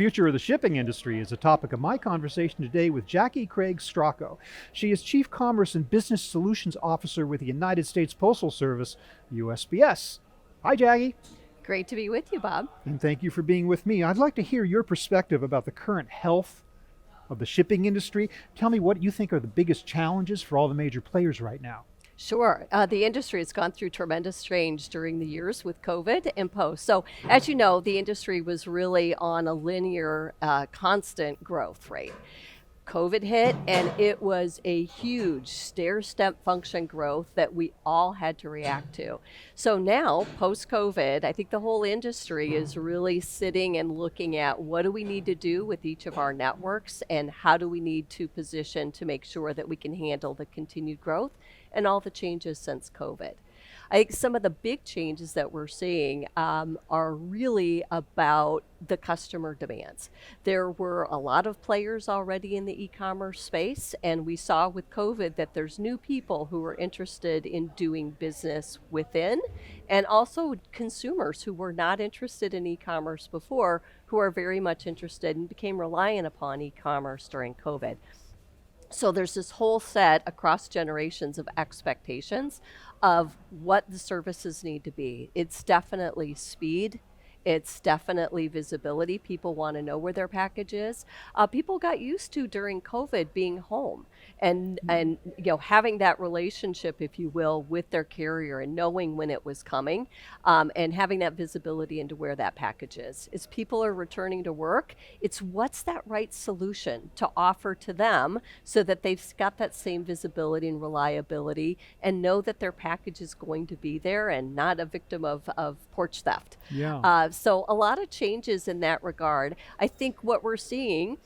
future of the shipping industry is the topic of my conversation today with Jakki Krage Strako. She is Chief Commerce and Business Solutions Officer with the United States Postal Service, USPS. Hi, Jakki. Great to be with you, Bob. And thank you for being with me. I'd like to hear your perspective about the current health of the shipping industry. Tell me what you think are the biggest challenges for all the major players right now. Sure. The industry has gone through tremendous change during the years with COVID and post. So, as you know, the industry was really on a linear, constant growth rate. COVID hit, and it was a huge stair-step function growth that we all had to react to. So now, post-COVID, I think the whole industry is really sitting and looking at what do we need to do with each of our networks and how do we need to position to make sure that we can handle the continued growth and all the changes since COVID. I think some of the big changes that we're seeing are really about the customer demands. There were a lot of players already in the e-commerce space, and we saw with COVID that there's new people who are interested in doing business within, and also consumers who were not interested in e-commerce before, who are very much interested and became reliant upon e-commerce during COVID. So there's this whole set across generations of expectations of what the services need to be. It's definitely speed. It's definitely visibility. People want to know where their package is. People got used to during COVID being home and having that relationship, if you will, with their carrier and knowing when it was coming, and having that visibility into where that package is. As people are returning to work, it's what's that right solution to offer to them so that they've got that same visibility and reliability and know that their package is going to be there and not a victim of porch theft. Yeah. So a lot of changes in that regard. I think what we're seeing,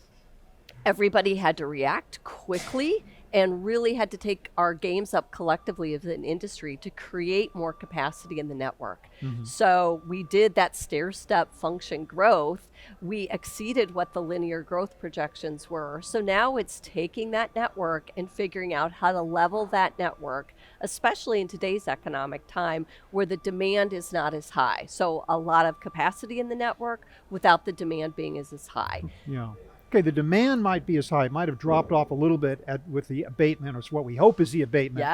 everybody had to react quickly and really had to take our games up collectively as an industry to create more capacity in the network. Mm-hmm. So we did that stair-step function growth. We exceeded what the linear growth projections were. So now it's taking that network and figuring out how to level that network, especially in today's economic time where the demand is not as high. So a lot of capacity in the network without the demand being as high. Yeah. Okay, the demand might be as high. It might have dropped off a little bit with the abatement, or what we hope is the abatement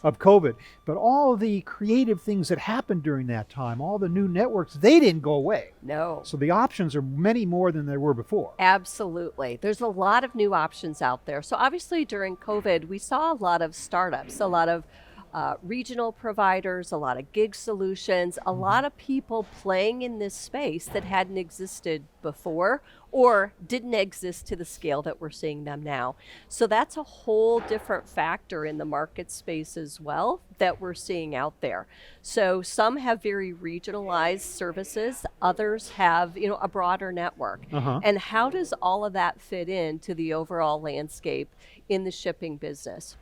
of COVID. But all the creative things that happened during that time, all the new networks, they didn't go away. No. So the options are many more than there were before. Absolutely. There's a lot of new options out there. So obviously during COVID, we saw a lot of startups, a lot of regional providers, a lot of gig solutions, a lot of people playing in this space that hadn't existed before or didn't exist to the scale that we're seeing them now. So that's a whole different factor in the market space as well that we're seeing out there. So some have very regionalized services, others have, a broader network. And how does all of that fit into the overall landscape in the shipping business?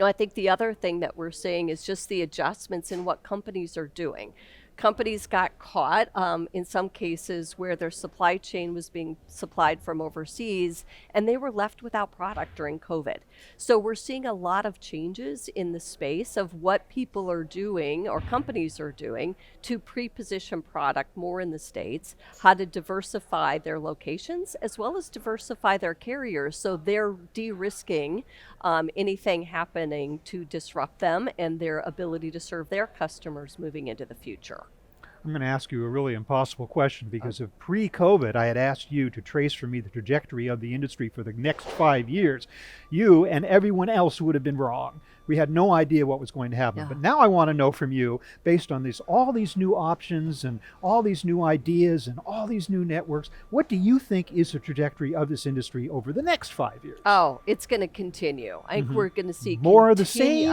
I think the other thing that we're seeing is just the adjustments in what companies are doing. Companies got caught in some cases where their supply chain was being supplied from overseas and they were left without product during COVID. So we're seeing a lot of changes in the space of what people are doing or companies are doing to pre-position product more in the States, how to diversify their locations as well as diversify their carriers so they're de-risking anything happening to disrupt them and their ability to serve their customers moving into the future. I'm going to ask you a really impossible question because of pre-COVID, I had asked you to trace for me the trajectory of the industry for the next 5 years. You and everyone else would have been wrong. We had no idea what was going to happen. But now I want to know from you, based on all these new options and all these new ideas and all these new networks, what do you think is the trajectory of this industry over the next 5 years? Oh, it's going to continue. I think we're going to see more of the same.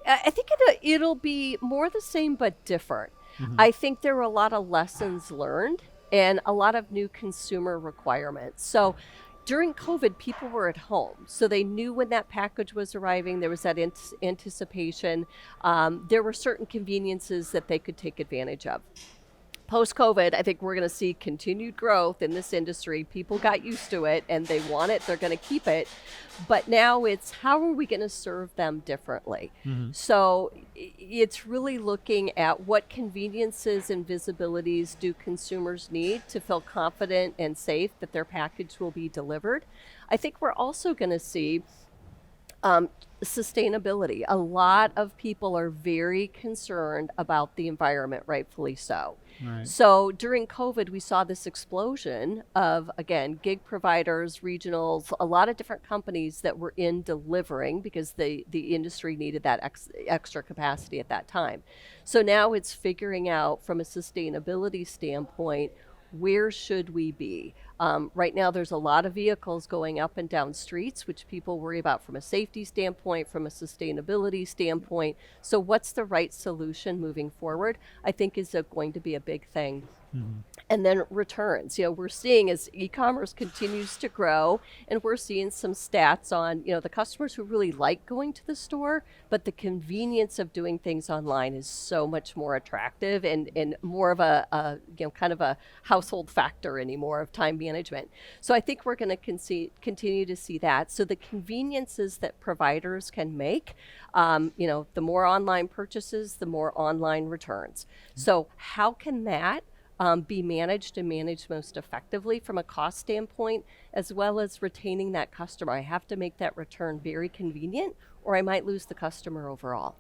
I think it'll be more the same but different. I think there were a lot of lessons learned and a lot of new consumer requirements. So during COVID, people were at home. So they knew when that package was arriving. There was that anticipation. There were certain conveniences that they could take advantage of. Post-COVID, I think we're going to see continued growth in this industry. People got used to it and they want it, they're going to keep it. But now it's how are we going to serve them differently? So it's really looking at what conveniences and visibilities do consumers need to feel confident and safe that their package will be delivered. I think we're also going to see sustainability. A lot of people are very concerned about the environment, rightfully so. Right. So during COVID, we saw this explosion of, again, gig providers, regionals, a lot of different companies that were in delivering because the industry needed that extra capacity at that time. So now it's figuring out from a sustainability standpoint, where should we be? Right now, there's a lot of vehicles going up and down streets, which people worry about from a safety standpoint, from a sustainability standpoint. So what's the right solution moving forward, I think is going to be a big thing. And then returns. We're seeing as e-commerce continues to grow, and we're seeing some stats on, the customers who really like going to the store, but the convenience of doing things online is so much more attractive and more of a kind of a household factor anymore of time management. So I think we're going to continue to see that. So the conveniences that providers can make, the more online purchases, the more online returns. So how can that be managed and managed most effectively from a cost standpoint, as well as retaining that customer? I have to make that return very convenient, or I might lose the customer overall.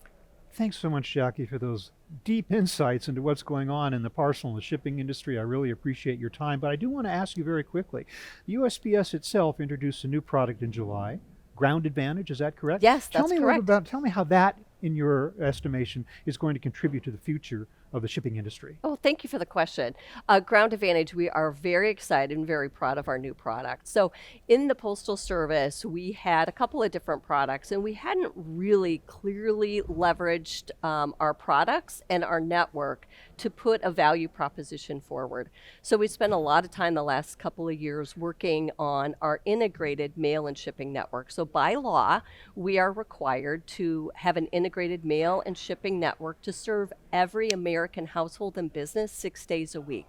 Thanks so much, Jakki, for those deep insights into what's going on in the parcel and the shipping industry. I really appreciate your time, but I do want to ask you very quickly. The USPS itself introduced a new product in July, Ground Advantage, is that correct? Yes, that's correct. Tell me how that, in your estimation, is going to contribute to the future of the shipping industry. Oh, thank you for the question. Ground Advantage, we are very excited and very proud of our new product. So in the Postal Service, we had a couple of different products, and we hadn't really clearly leveraged our products and our network to put a value proposition forward. So we spent a lot of time the last couple of years working on our integrated mail and shipping network. So by law, we are required to have an integrated mail and shipping network to serve every American household and business 6 days a week.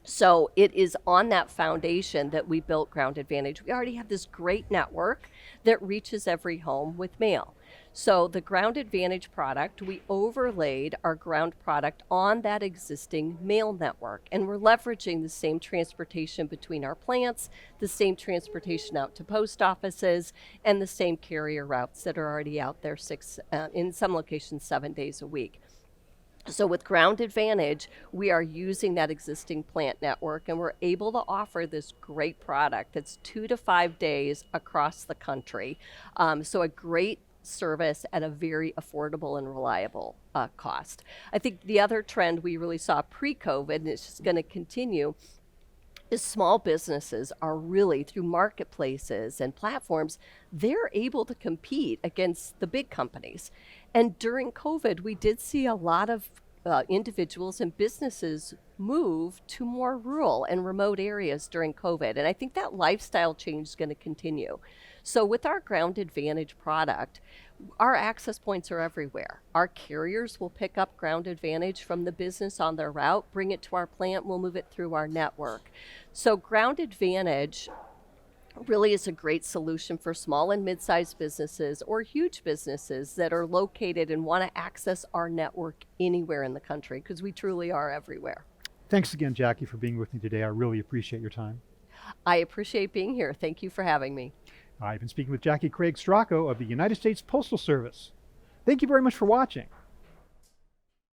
So it is on that foundation that we built Ground Advantage. We already have this great network that reaches every home with mail. So the Ground Advantage product, we overlaid our ground product on that existing mail network. And we're leveraging the same transportation between our plants, the same transportation out to post offices, and the same carrier routes that are already out there in some locations 7 days a week. So with Ground Advantage, we are using that existing plant network, and we're able to offer this great product that's 2 to 5 days across the country. So a great service at a very affordable and reliable cost. I think the other trend we really saw pre-COVID, and it's just going to continue, is small businesses are really, through marketplaces and platforms, they're able to compete against the big companies. And during COVID, we did see a lot of individuals and businesses move to more rural and remote areas during COVID. And I think that lifestyle change is going to continue. So with our Ground Advantage product, our access points are everywhere. Our carriers will pick up Ground Advantage from the business on their route, bring it to our plant, we'll move it through our network. So Ground Advantage really is a great solution for small and mid-sized businesses or huge businesses that are located and want to access our network anywhere in the country, because we truly are everywhere. Thanks again, Jakki, for being with me today. I really appreciate your time. I appreciate being here. Thank you for having me. I've been speaking with Jakki Krage Strako of the United States Postal Service. Thank you very much for watching.